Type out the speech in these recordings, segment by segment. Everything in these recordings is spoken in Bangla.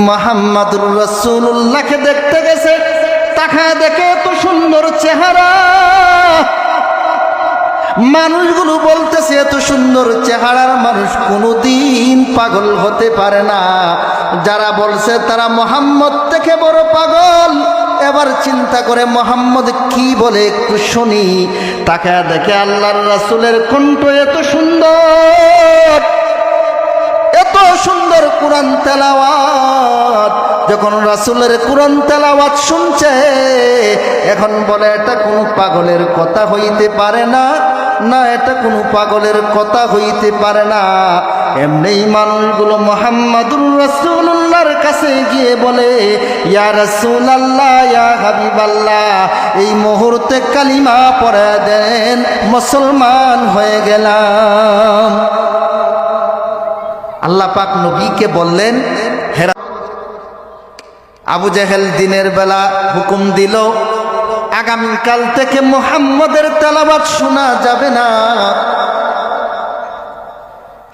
মুহাম্মাদুর রাসূলুল্লাহকে দেখতে গেছে, তাকায় দেখে এত সুন্দর চেহারা। মানুষগুলো বলতেছে এত সুন্দর চেহারার মানুষ কোনোদিন পাগল হতে পারে না। যারা বলছে তারা মুহাম্মদ থেকে বড় পাগল। এবার চিন্তা করে মুহাম্মদ কি বলে একটু শুনি। তাকায় দেখে আল্লাহর রাসূলের কণ্ঠ এত সুন্দর, এত সুন্দর কোরআন তেলাওয়াত। যখন রাসূলের কোরআন তেলাওয়াত শুনছে, এখন বলে এটা কোনো পাগলের কথা হইতে পারে না, না এটা কোনো পাগলের কথা হইতে পারে না। এমনি মানুষগুলো মুহাম্মাদুর রাসূলুল্লাহর কাছে গিয়ে বলে, ইয়া রাসূলুল্লাহ, ইয়া হাবিবাল্লাহ, এই মুহূর্তে কালিমা পড়ে দেন, মুসলমান হয়ে গেলাম। আল্লাহ পাক নবীকে বললেন, হেরা আবু জেহেল দিনের বেলা হুকুম দিল, আগামীকাল থেকে মুহাম্মদের তেলাওয়াত শোনা যাবে না।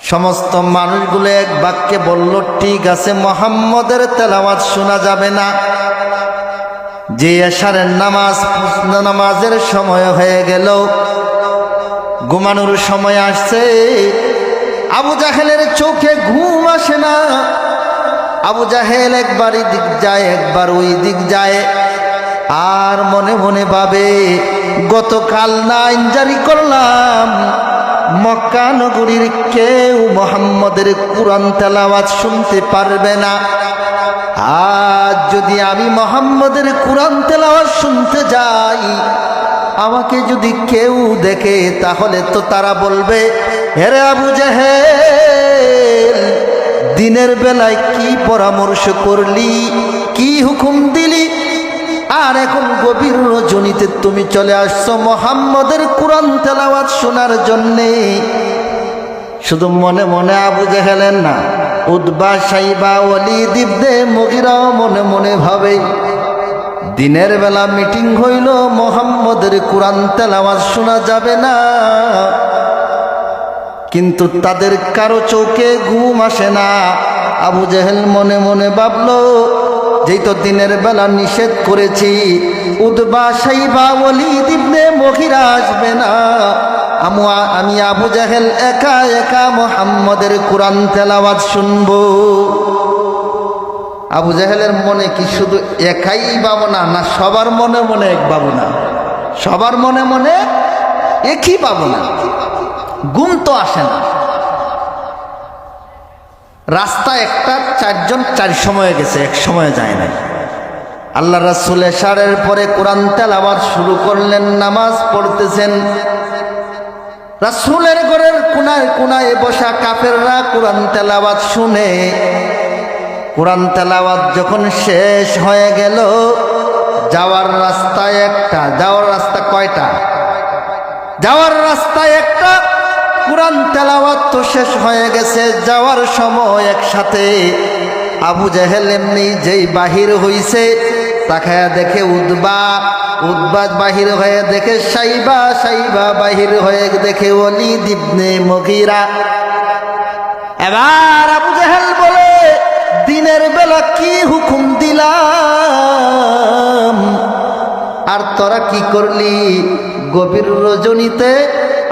সমস্ত মানুষগুলো এক বাক্যে বলল, ঠিক আছে, মুহাম্মদের তেলাওয়াত শোনা যাবে না। যে এশারের নামাজের সময় হয়ে গেল, ঘুমানোর সময় আসছে, আবু জাহেলের চোখে ঘুম আসে না। আবু জাহেল একবার এই দিক যায়, একবার ওই দিক যায়, আর মনে মনে ভাবে, গতকাল না আইন জারি করলাম মক্কা নগরীর কেউ মুহাম্মদের কোরআন তেলাওয়াত শুনতে পারবে না। আজ যদি আমি মুহাম্মদের কোরআন তেলাওয়াত শুনতে যাই, আমাকে যদি কেউ দেখে, তাহলে তো তারা বলবে, হেরে আবু জাহেল, দিনের বেলায় কি পরামর্শ করলি, কি হুকুম দিলি, আর এখন গভীর রজনীতে তুমি চলে আসছো মুহাম্মদের কোরআন তেলাওয়াত শোনার জন্যে। শুধু মনে মনে আবু জাহেলের না, উতবা, সাইবা, ওয়ালিদ ইবনে মুগীরাও মনে মনে ভাবে, দিনের বেলা মিটিং হইল, মুহাম্মদের কোরআন তেলাওয়াত শোনা যাবে না। কিন্তু তাদের কারো চোখে ঘুম আসে না। আবু জেহেল মনে মনে ভাবলো, যেই তো দিনের বেলা নিষেধ করেছি, উতবা, সাইবা, ওয়ালিদ ইবনে মুগীরা আসবে না, আমি আবু জেহেল একা একা মুহাম্মদের কোরআন তেলাওয়াত শুনবো। আবু জেহেলের মনে কি শুধু একাই ভাবনা, না সবার মনে মনে এক ভাবনা? সবার মনে মনে একই ভাবনা। ঘুম তো আসে না। রাস্তা একটা, চারজন চার সময়ে গেছে, এক সময়ে যায় না। আল্লাহ রাসূল এশারের পরে কোরআন তেলাওয়াত শুরু করলেন, নামাজ পড়তেছেন। রাসূলের ঘরের কোনায় কোনায় বসা কাফেররা কোরআন তেলাওয়াত শুনে। কোরআন তেলাওয়াত যখন শেষ হয়ে গেল, যাওয়ার রাস্তা একটা, যাওয়ার রাস্তা কয়টা? যাওয়ার রাস্তা একটা। কোরআন তেলাওয়াত তো শেষ হয়ে গেছে, যাওয়ার সময় একসাথে আবু জেহেল এমনি যেই বাহির হইছে, তাকায়া দেখে উতবা বাহির হয়ে দেখে সাইবা বাহির হয়ে দেখে ওয়ালিদ ইবনে মুগীরা। এবার আবু জেহেল বলে, দিনের বেলা কি হুকুম দিলাম, আর তোরা কি করলি? গভীর রজনীতে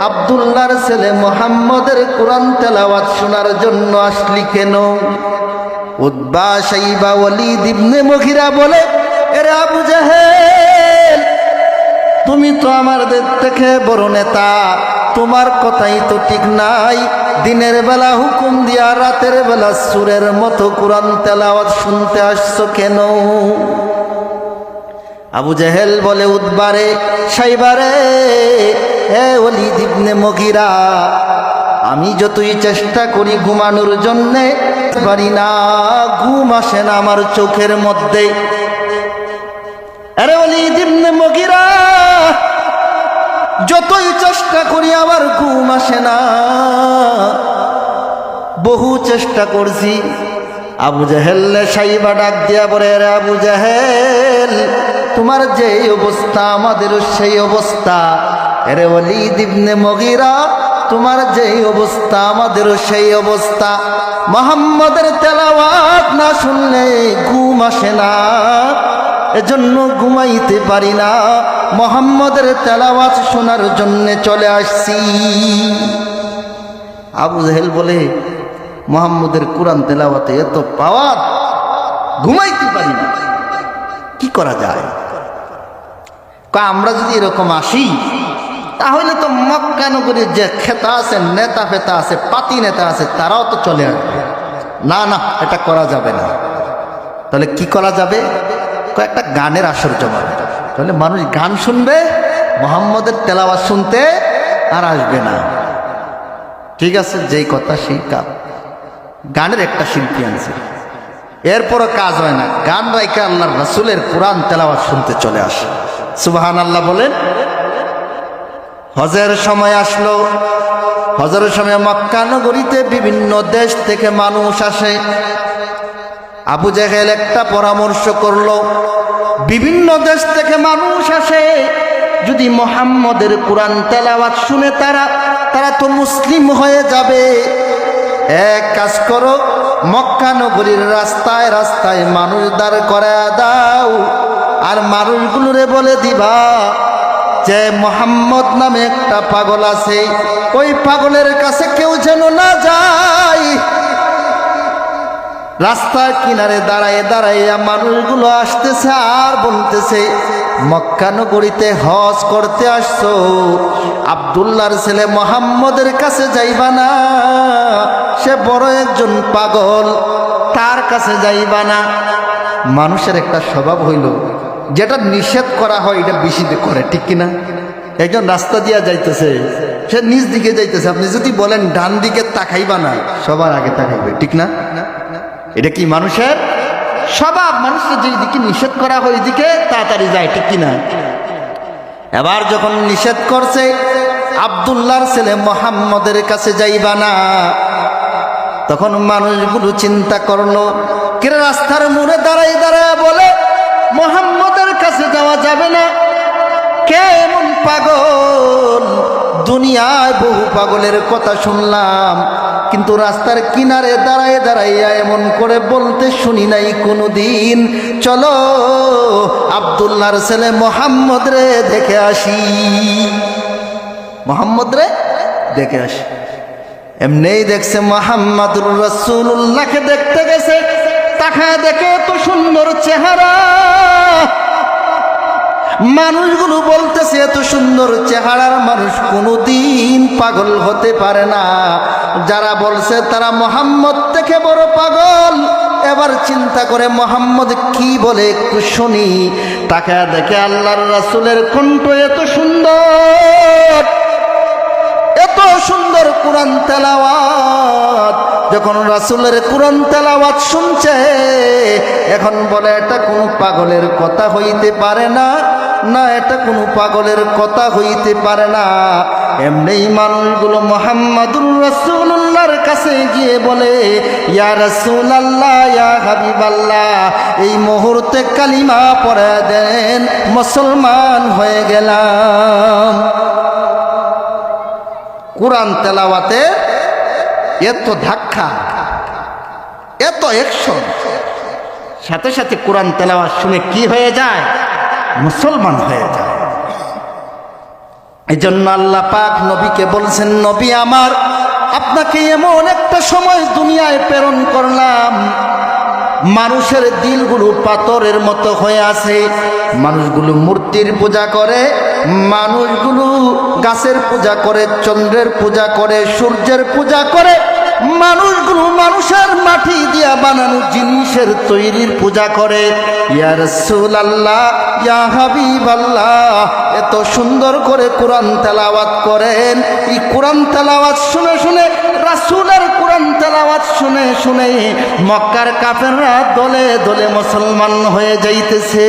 আব্দুল্লাহর ছেলে মুহাম্মদের কোরআন তেলাওয়াত শোনার জন্য আসলি কেন? উতবা, সাইবা, ওয়ালিদ ইবনে মুগীরা বলে, এরে আবু জাহেল, তুমি তো আমাদের থেকে বড় নেতা, তোমার কথাই তো ঠিক নাই। দিনের বেলা হুকুম দিয়া রাতের বেলা সুরের মতো কোরআন তেলাওয়াত শুনতে আসছো কেন? আবু জেহেল বলে, উতবারে, সাইবারে, হে ওয়ালিদ ইবনে মুগীরা, আমি যতই চেষ্টা করি ঘুমানোর জন্যে পারি না, ঘুম আসে না আমার চোখের মধ্যে। আরে ওয়ালিদ ইবনে মুগীরা, যতই চেষ্টা করি আমার ঘুম আসে না, বহু চেষ্টা করছি। আবু জেহেল সাইবা ডাক দিয়া বলে, রে আবু জেহেল, তোমার যে অবস্থা আমাদেরও সেই অবস্থা। আরে ওয়ালিদ ইবনে মুগীরা, তোমার যেই অবস্থা আমাদেরও সেই অবস্থা। মুহাম্মদের তেলাওয়াত না শুনলে ঘুম আসে না, এজন্য ঘুমাইতে পারি না, মুহাম্মদের তেলাওয়াত শোনার জন্য চলে আসছি। আবু জাহেল বলে, মুহাম্মদের কোরআন তেলাওয়াতে এত পাওয়ার, ঘুমাইতে পারি না, কি করা যায়? আমরা যদি এরকম আসি তাহলে তো মক্কা নগরীর যে খেতা আছে, নেতা ফেতা আছে, পাতি নেতা আছে, তারাও তো চলে আসবে। না না, এটা করা যাবে না। তাহলে কি করা যাবে? একটা গানের আসর জমাবে, তাহলে মানুষ গান শুনবে, মুহাম্মদের তেলাওয়াত শুনতে আর আসবে না। ঠিক আছে, যেই কথা সেই কাজ। গানের একটা শিল্পী আনছে, এরপরও কাজ হয় না, গান রাইকে আল্লাহর রাসূলের কোরআন তেলাওয়াত শুনতে চলে আসে। সুবহানাল্লাহ বলেন। হজের সময় আসলো, হজরের সময় মক্কা নগরীতে বিভিন্ন দেশ থেকে মানুষ আসে। আবু জাহেল একটা পরামর্শ করলো, বিভিন্ন দেশ থেকে মানুষ আসে, যদি মুহাম্মদের কোরআন তেলাওয়াত শুনে তারা তো মুসলিম হয়ে যাবে। এক কাজ করো, মক্কা নগরীর রাস্তায় রাস্তায় মানুষ দাঁড় করায়া দাও, আর মানুষগুলোরে বলে দিবা যে মুহাম্মদ নামে একটা পাগল আছে, ওই পাগলের কাছে কেউ যেন না যায়। রাস্তার কিনারে দাঁড়ায় দাঁড়াইয়া মানুষগুলো আসতেছে আর বলতেছে, মক্কা নগরীতে হজ করতে আসছো, আব্দুল্লাহর ছেলে মুহাম্মদের কাছে যাইবা না, সে বড় একজন পাগল, তার কাছে যাইবা না। মানুষের একটা স্বভাব হইল, যেটা নিষেধ করা হয় এটা বেশি করে, ঠিক কিনা? একজন রাস্তা দিয়া যাইতেছে, সে নিজ দিকে যাইতেছে, আপনি যদি বলেন ডান দিকে তাকাইবা না, সবার আগে তাকাইবে, ঠিক না? এটা কি মানুষের স্বভাব? মানুষের যে দিকে নিষেধ করা হয় ওইদিকে তাড়াতাড়ি যায়, ঠিক কিনা? এবার যখন নিষেধ করছে আব্দুল্লাহর ছেলে মুহাম্মদের কাছে যাইবা না, তখন মানুষগুলো চিন্তা করলো, কিরে রাস্তার মোড়ে দাঁড়ায় দাঁড়ায় বলে মুহাম্মদের কাছে যাওয়া যাবে না, কে এমন পাগল? দুনিয়ায় বহু পাগলের কথা শুনলাম, কিন্তু রাস্তার কিনারে দাঁড়ায় দাঁড়াইয়া এমন করে বলতে শুনি নাই কোনোদিন। চলো আব্দুল্লাহর ছেলে মুহাম্মদ রে দেখে আসি, মুহাম্মদ রে দেখে আসি। এমনিই দেখছে মুহাম্মাদুর রাসূলুল্লাহকে দেখতে গেছে, তাকায় দেখে এত সুন্দর চেহারা। মানুষগুলো বলতেছে এত সুন্দর চেহারার মানুষ কোনোদিন পাগল হতে পারে না। যারা বলছে তারা মুহাম্মদ থেকে বড় পাগল। এবার চিন্তা করে মুহাম্মদ কি বলে একটু শুনি। তাকায় দেখে আল্লাহর রাসূলের কণ্ঠ এত সুন্দর, এত সুন্দর কোরআন তেলাওয়াত। যখন রাসূলের কোরআন তেলাওয়াত শুনছে, এখন বলে এটা কোনো পাগলের কথা হইতে পারে না, না এটা কোনো পাগলের কথা হইতে পারে না। এমনিই মানুষগুলো মুহাম্মাদুর রাসূলুল্লাহর কাছে গিয়ে বলে, ইয়া রাসূলুল্লাহ, ইয়া হাবিবাল্লাহ, এই মুহূর্তে কালিমা পড়ে দেন, মুসলমান হয়ে গেলাম। কোরআন তেলাওয়াতে এত ধাক্কা, এত অ্যাকশন, সাথে সাথে কোরআন তেলাওয়াত শুনে কি হয়ে যায়? মুসলমান হয়ে যায়। এই জন্য আল্লাহ পাক নবীকে বলছেন, নবী আমার, আপনাকে এমন একটা সময় দুনিয়ায় প্রেরণ করলাম, মানুষের দিলগুলো পাথরের মতো হয়ে আছে। মানুষগুলো মূর্তির পূজা করে, মানুষগুলো গাছের পূজা করে, চন্দ্রের পূজা করে, সূর্যের পূজা করে। মানুষগুলো মানুষের মাটি দিয়া বানানো জিনিসের তৈরির পূজা করে। ইয়া রাসূলুল্লাহ, ইয়া হাবিবাল্লাহ, এত সুন্দর করে কোরআন তেলাওয়াত করেন। এই কোরআন তেলাওয়াত শুনে শুনে, রাসূলের কোরআন তেলাওয়াত শুনে শুনে মক্কার কাফেররা দলে দলে মুসলমান হয়ে যাইতেছে।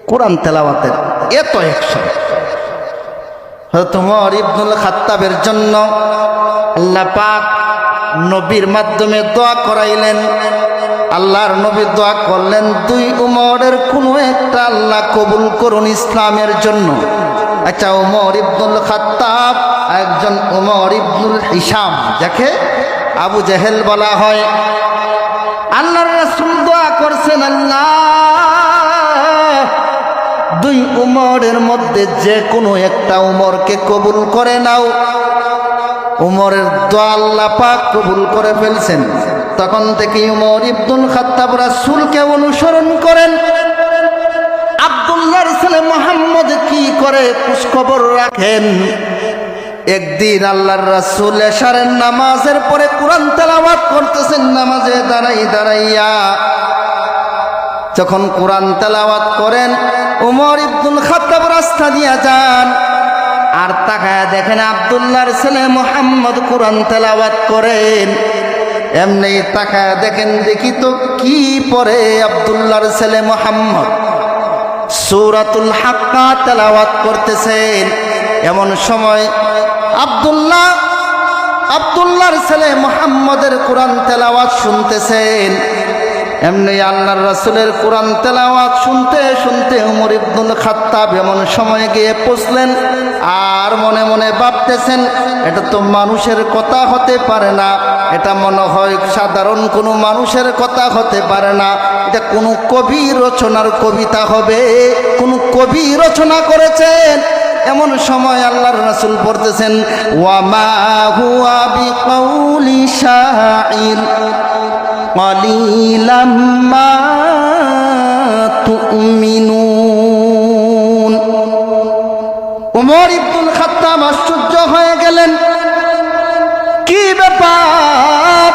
কোরআন তেলাওয়াতের এত অ্যাকশন। হযরত ওমর ইবনুল খাত্তাবের জন্য আল্লাহ পাক নবীর মাধ্যমে দোয়া করাইলেন। আল্লাহর নবী দোয়া করলেন, দুই উমরের কোনো একটা আল্লাহ কবুল করুন ইসলামের জন্য। আচ্ছা, ওমর ইবনুল খাত্তাব একজন ওমর ইবনুল হিসাম, যাকে আবু জেহেল বলা হয়। আল্লাহর রাসূল দোয়া করছেন, আল্লাহ দুই উমরের মধ্যে যে কোনো একটা উমরকে কবুল করে নাও। উমরের দোয়া আল্লাহ পাক কবুল করে ফেলছেন। তখন থেকে উমর ইবনুল খাত্তাব রাসূলকে অনুসরণ করেন। আব্দুল্লাহর ছেলে মুহাম্মদ কি করে খোঁজখবর রাখেন। একদিন আল্লাহর রাসূল এশারের নামাজের পরে কোরআন তেলাওয়াত করতেছেন নামাজে দাঁড়াইয়া। যখন কোরআন তেলাওয়াত করেন, উমর ইবনুল খাত্তাব রাস্তা দিয়া যান, আর তাকায়া দেখেন আব্দুল্লাহর ছেলে মুহাম্মদ কোরআন তেলাওয়াত করেন। এমনি তাকায়া দেখেন, দেখি তো কি পড়ে আব্দুল্লাহর ছেলে মুহাম্মদ, সূরাতুল হাক্কা তেলাওয়াত করতেছেন। এমন সময় আব্দুল্লাহর ছেলে মুহাম্মদের কোরআন তেলাওয়াত শুনতেছেন। এমনি আল্লাহর রাসূলের কোরআন তেলাওয়াত শুনতে শুনতে ওমর ইবনুল খাত্তাব এমন সময় গিয়ে পৌঁছলেন, আর মনে মনে ভাবতেছেন, এটা তো মানুষের কথা হতে পারে না, এটা মনে হয় সাধারণ কোনো মানুষের কথা হতে পারে না, এটা কোনো কবি রচনার কবিতা হবে, কোনো কবি রচনা করেছেন। এমন সময় আল্লাহর রাসূল পড়তেছেন, ওয়ামা হুয়া বিকাউলি শাইর ক্বালিলাম মা তুমিনুন। ওমর ইবনুল খাত্তাব আশ্চর্য হয়ে গেলেন, কি ব্যাপার,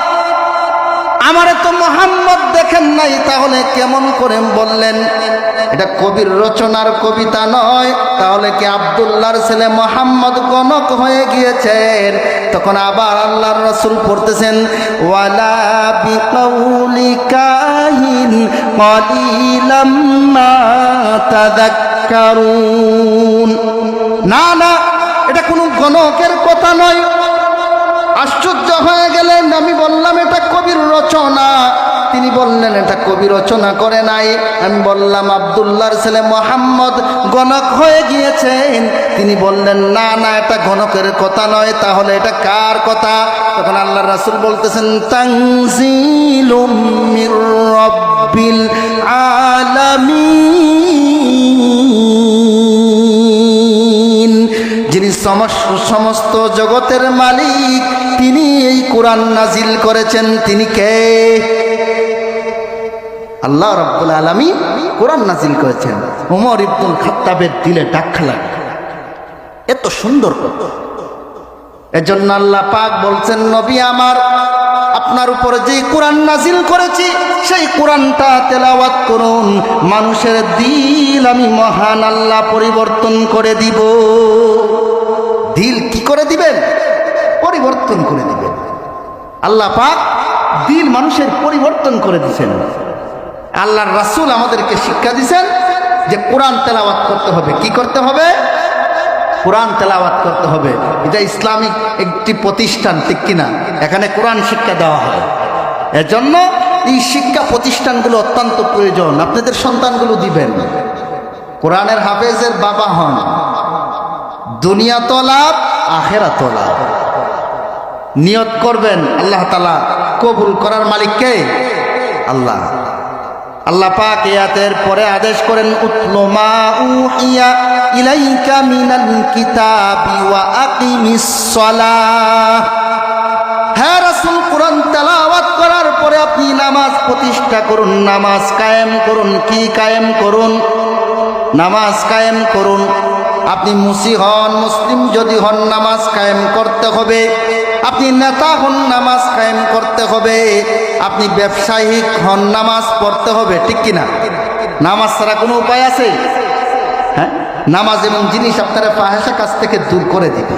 আমারে তো মুহাম্মদ দেখেন নাই, তাহলে কেমন করে বললেন এটা কবির রচনার কবিতা নয়? তাহলে কি আব্দুল্লাহর ছেলে মুহাম্মদ গণক হয়ে গিয়েছেন? তখন আবার আল্লাহর রাসূল পড়তেছেন, ওয়ালা বিকাউলি কাহিন ক্বালিলাম মা তাযাক্কারুন। না না, এটা কোনো গণকের কথা নয়। আশ্চর্য হয়ে গেলেন, আমি বললাম এটা কবির রচনা, তিনি বললেন এটা কবি রচনা করে নাই। আমি বললাম আব্দুল্লাহর ছেলে মুহাম্মদ গণক হয়ে গিয়েছেন, তিনি বললেন না না, এটা গণকের কথা নয়, তাহলে এটা কার কথা? তখন আল্লাহর রাসূল বলতেছেন, তানজিলুম মির রাব্বিল আলামিন, যিনি সমস্ত জগতের মালিক, তিনি এই কোরআন নাজিল করেছেন। তিনি কে? আল্লাহ রাব্বুল আলামিন কোরআন নাজিল করেছেন। ওমর ইবনুল খাত্তাবের দিলে ধাক্কা লাগে, এত সুন্দর কথা। এজন্য আল্লাহ পাক বলছেন, নবী আমার, আপনার উপরে যেই কোরআন নাজিল করেছি সেই কোরআনটা তেলাওয়াত করুন, মানুষের দিল আমি মহান আল্লাহ পরিবর্তন করে দিব। দিল কি করে দিবেন? পরিবর্তন করে দিবেন। আল্লাহ পাক দিল মানুষের পরিবর্তন করে দিয়েছেন। আল্লাহর রাসূল আমাদেরকে শিক্ষা দিয়েছেন যে কোরআন তেলাওয়াত করতে হবে। কি করতে হবে? কোরআন তেলাওয়াত করতে হবে। এটা ইসলামিক একটি প্রতিষ্ঠান, ঠিক কিনা? এখানে কোরআন শিক্ষা দেওয়া হয়। এজন্য এই শিক্ষা প্রতিষ্ঠানগুলো অত্যন্ত প্রয়োজন। আপনাদের সন্তানগুলো দিবেন, কোরআনের হাফেজের বাবা হন, দুনিয়া তো লাভ, আখিরাত তো লাভ। নিয়ত করবেন, আল্লাহ তাআলা কবুল করার মালিক কে? আল্লাহ। আল্লাহ পাক আয়াতের পরে আদেশ করেন, উতলু মা উহিয়া ইলাইকা মিনাল কিতাবি ওয়া আকিমিস সালাহ। হ্যাঁ রাসূল, কোরআন তেলাওয়াত করার পরে আপনি নামাজ প্রতিষ্ঠা করুন, নামাজ কায়েম করুন। কি কায়েম করুন? নামাজ কায়েম করুন। আপনি মুসলিম যদি হন, নামাজ কায়েম করতে হবে। আপনি নেতা হন, নামাজ কায়েম করতে হবে। আপনি ব্যবসায়িক হন, নামাজ পড়তে হবে, ঠিক কিনা? নামাজ ছাড়া কোনো উপায় আছে? হ্যাঁ, নামাজ এমন জিনিস আপনারা ফাহিশা কাজ থেকে দূর করে দিবে।